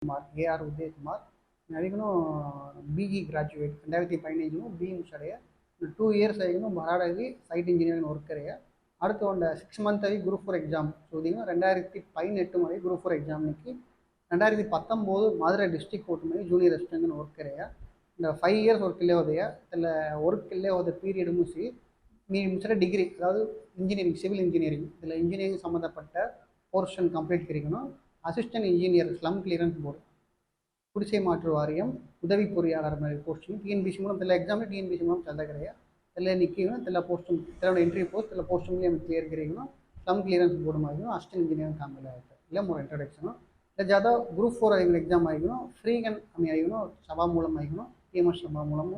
AR Udaykumar. Navigno BE graduate 2015 BE ಮುಗಿಸಡೆಯ 2 years ಆಗಿನು ಮಹಾರಾಡಾಗಿ ಸೈಟ್ ಇಂಜಿನಿಯರಿಂಗ್ ವರ್ಕ್ ಕರೆಯ அடுத்து ಒಂದು 6 month ಆಗಿ ಗ್ರೂಪ್ 4 ಎಕ್ಸಾಮ್ ಸೋದಿನ 2018 ಮಾಡಿ ಗ್ರೂಪ್ 4 ಎಕ್ಸಾಮ್ ನಿಕ್ಕಿ 2019 ಮಧುரை டிஸ்ட்ரிக்ட் கோர்ட் மாதிரி ஜூனியர் அசிஸ்டன்ட் ஒர்க் கரையா இந்த 5 years ஒர்க்கிலே ಹೋದೆಯ அதில் ஒர்க்கிலே ಹೋದ பீரியட் ಮುಗಿಸಿ நீ முடிச்ச டிகிரி அதாவது இன்ஜினியரிங் சிவில் இன்ஜினியரிங் இதில் இன்ஜினியரிங் சம்மந்தப்பட்ட போர்ஷன் கம்ப்ளீட் கிடைக்கணும் assistant engineer slum clearance board குடிசை மாற்று வாரியம் உதவி பொறியாளர் மாதிரி போஸ்டிங் டிஎன்பிசி மூலம் தெಲ್ಲ ಎಕ್ಸಾಮ್ டிஎன்பிசி மூலம் ಚಂದ ಕರೆಯ ತೆಲ್ಲ ನಿಕ್ಕಿಗೂ ತೆಲ್ಲ ಪೋಸ್ಟ್ ತೆಲ್ಲ ಎಂಟ್ರಿ ಪೋಸ್ಟ್ ತೆಲ್ಲ ಪೋಸ್ಟ್ ಮೇಲೆ ಕ್ಲಿಯರ್ ಕರೆಗೂ ಸ್ಲಮ್ ಕ್ಲಿಯರೆನ್ಸ್ ಬೋರ್ಡ್ ಮಾಡಿಗೂ ಅಸಿಸ್ಟೆಂಟ್ ಇಂಜಿನಿಯರಿಂಗ್ काम ಮೇಲೆ ಆಯ್ತು ಇಲ್ಲ ಮೂರು ಇಂಟ್ರೊಡಕ್ಷನ್ ಇಲ್ಲ ज़्यादा ग्रुप 4 ಆಗಿನ ಎಕ್ಸಾಮ್ ಆಗಿನೋ ಫ್ರೀ ಗನ್ ಅಮಿ ಆಗಿನೋ ಸಭಾ ಮೂலம் ಆಗಿನೋ टीएमएस सभा मूलम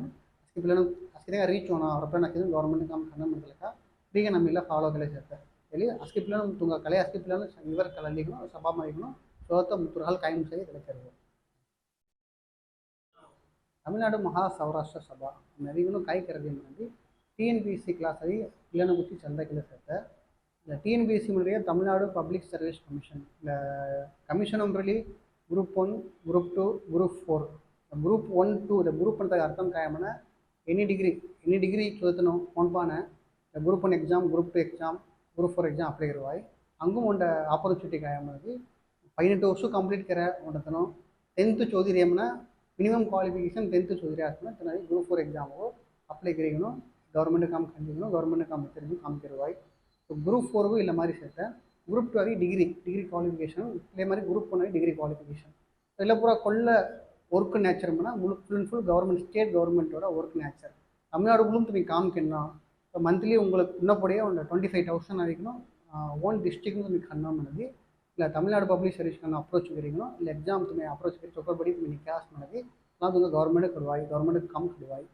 इसके पिल्लन असके रीच होना और अपन अके गवर्नमेंट काम करना मतलब फ्री गन अमी फॉलो कले सकते चलिए असके पिल्लन तुंगा कले असके पिल्लन इवर कलिगो सभा ಮಾಡಿगो ಸೋತ ಮುತುರಹಲ್ ಕಾಯಂ ಸರಿ ಕಲೆಕರು तमिलनाडु महासौराष्ट्र सभा नवीन कई कर टीएनपीसी क्लास अभी पिल्लन कुछ चंद सकते टीएनपीसी मुझे Tamil Nadu public service commission commission group 1 group 2 group 4 group 1 2 group अर्थम कायमना एनी डिग्री चुनो कोणपाने group 1 exam group 2 exam group 4 exam apply करवाई अंगू उंड ऑपर्चुनिटी कायमना 18 वर्ष कंप्लीट करे उंडतनो 10th चौधरीमना मिनिमम क्वालिफिकेशन 10th चौधरी आसना तनाई ग्रुप 4 एग्जाम को अप्लाई करेगनो गवर्नमेंट काम खंडिगनो गवर्नमेंट काम तेरिगु काम करवाई तो ग्रुप 4 को इल्ल मारी सेता ग्रुप 2 अभी डिग्री क्वालिफिकेशन इल्ले मारी ग्रुप 1 डिग्री क्वालिफिकेशन इल्ल पूरा कोल्ल वर्क नेचर मना full and full government state government ओड वर्क नेचर तमिलनाडु मुलुम तुम काम करना तो मंथली उंगलुक्कु उन्नपडिये 25000 आगिनो ओन डिस्ट्रिक्ट तुम करना मनदी ಇಲ್ಲ ತಮಿಳ್ನಾಡು ಪಬ್ಲಿಕ್ ಸರ್ವಿಸ್ ಅಪ್ರೋಚ್ करेंगे ಇಲ್ಲ एग्जाम तुम्हें अप्रोच करी चौकर बड़ी तुम्हें क्लास मनगी ना तुम्हें गवर्नमेंट करवाई गवर्नमेंट कम करवाई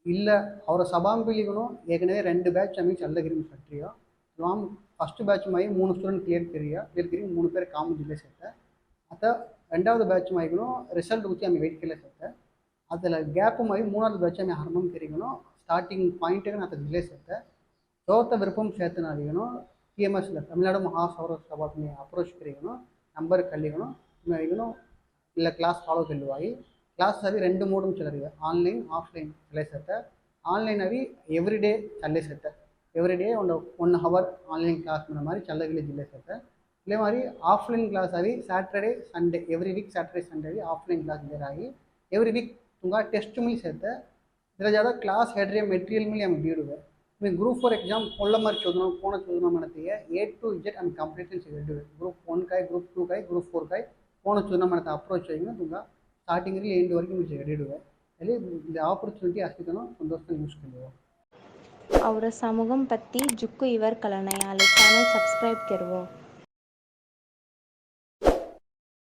ಇಲ್ಲ ಅವರ ಸಭಾಂಬಿಲಿಗೂ ಏಕನೇ 2 ಬ್ಯಾಚ್ ಅಮಿ ಚಲ್ಲಗಿರಿ ಸಟ್ರಿಯ हम फर्स्ट बैच में 3 स्टूडेंट क्लियर करी 3 पेर काम जिले सकते अत ரெண்டாவது बैच में रिसल्ट कुछ हमें वेट के सकते अतल गैप में 3வது बैच में हरमम करीगनो स्टार्टिंग पॉइंट अत जिले सकते चौथ विरुपम सेतना टीएमएस तमिलनाडु महासौराष्ट्र सभा में अप्रोच करेगनो नंबर कलिगनो तुम्हें ಇಲ್ಲ क्लास फॉलो करवाई क्लास अभी 2 मोड चल रही है ऑनलाइन ऑफलाइन चले सकते ऑनलाइन अभी एवरीडे चले सकते एवरीडे 1 hour ऑनलाइन क्लास में मारी चल गए जिले सकते इले मारी ऑफलाइन क्लास अभी Saturday Sunday every week Saturday Sunday अभी ऑफलाइन क्लास दे रही एवरी वीक तुम्हारा टेस्ट मिल सकते इधर ज़्यादा क्लास हेडरिया मटेरियल मिले हम वीडियो है मैं ग्रुप 4 एग्जाम कोल्ला मार चौदना कोण चौदना मनती है A to Z हम कंप्लीट ग्रुप 1 का ग्रुप 2 का ग्रुप 4 का कोण चौदना मनता अप्रोच आएगा तुम्हारा स्टार्टिंग एंड वर्क मुझे रेडी हुआ चलिए இந்த ஆப்பர்ச்சுனிட்டி அஸ்திகனோ சந்தோஷம் யூஸ் பண்ணுவோம் और समूहम पत्ती जुक्कु इवर कलनायाले चैनल सब्सक्राइब करवो।